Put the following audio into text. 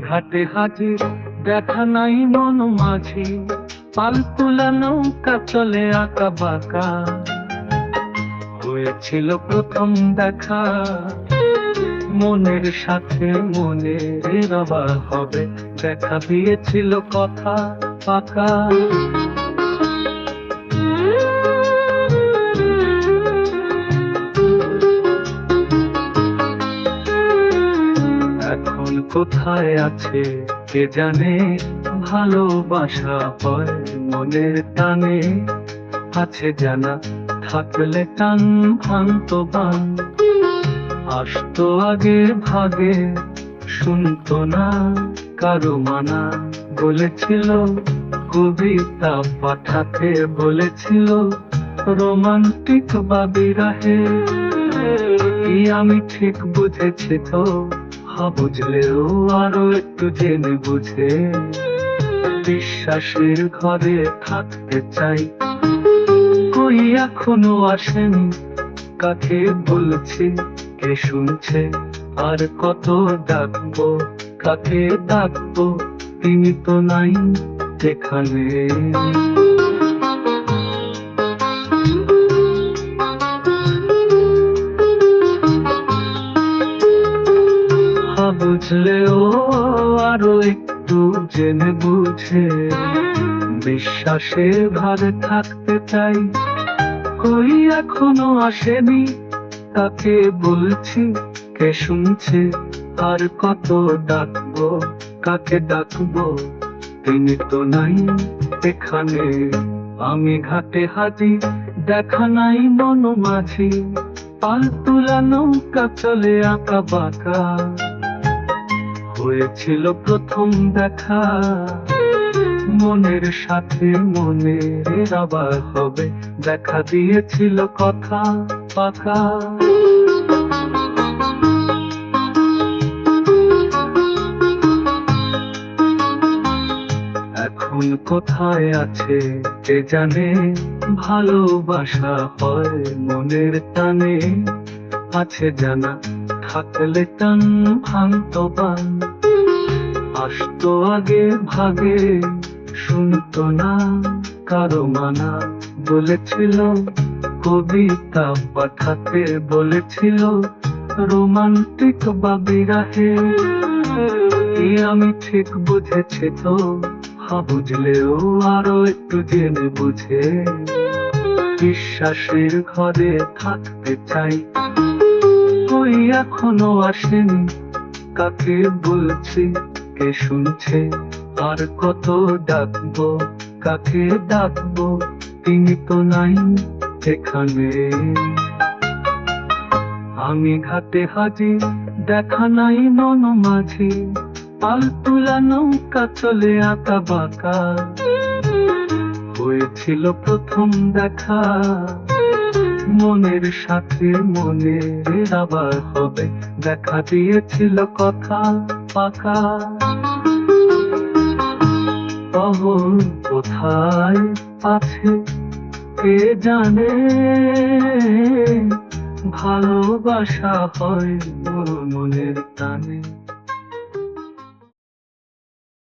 ঘাটে হাজির, দেখা নাই মন মাঝি, পাল তোলা নৌকা চলে আঁকা বাঁকা। হয়েছিল প্রথম দেখা, মনের সাথে মনের আবার হবে, দেখা দিয়েছিল কথা পাকা। এখন কোথায় আছে কে জানে, ভালোবাসা হয় মনের টানে। আছে জানা থাকলে টান ভাঙতো বান, আসতো আগে ভাগে, শুনতো না কারো মানা। বলেছিল কবিতা পাঠাতে, বলেছিল রোমান্টিক বা বিরহে। কি আমি ঠিক বুঝেছি তো, বুঝলেও আরো একটু জেনে বুঝে, বিশ্বাসের ঘরে থাকতে চাই। কই এখনো আসেনি, কাকে বলছি কে শুনছে, আর কত ডাকবো কাকে ডাকবো, তিনি তো নাই এখানে। বুঝলেও আরো একটু জেনে বুঝে, বিশ্বাসের ঘরে থাকতে চাই। কই এখনো আসেনি, তাকে বলছি কে শুনছে, আর কত ডাকবো কাকে ডাকবো, তিনি তো নাই এখানে। আমি ঘাটে হাজির, দেখা নাই মন মাঝি, পাল তোলা নৌকা চলে আঁকা বাঁকা। হয়েছিল প্রথম দেখা, মনের সাথে মনের আবার হবে, দেখা দিয়েছিল কথা পাকা। এখন কোথায় আছে কে জানে, ভালোবাসা হয় মনের টানে। আছে জানা থাকলে টান ভাঙতো বান, আসতো আগে ভাগে, শুনতো না কারো মানা। বলেছিল কবিতা পাঠাতে, বলেছিল রোমান্টিক বা বিরহে। কি আমি ঠিক বুঝেছি তো, বুঝলেও আরো একটু জেনে বুঝে, বিশ্বাসের ঘরে থাকতে চাই। কই এখনো আসেনি, কাকে বলছি কে শুনছে, আর কত ডাকবো কাকে ডাকবো, তিনি তো নাই এখানে। আমি ঘাটে হাজির, দেখা নাই মন মাঝি, পাল তোলা নৌকা চলে আঁকা বাঁকা। হয়েছিল প্রথম দেখা, মনের সাথে মনের আবার হবে, দেখা দিয়েছিল কথা পাকা। কখন কোথায় আছে কে জানে, ভালোবাসা হয় মনের টানে।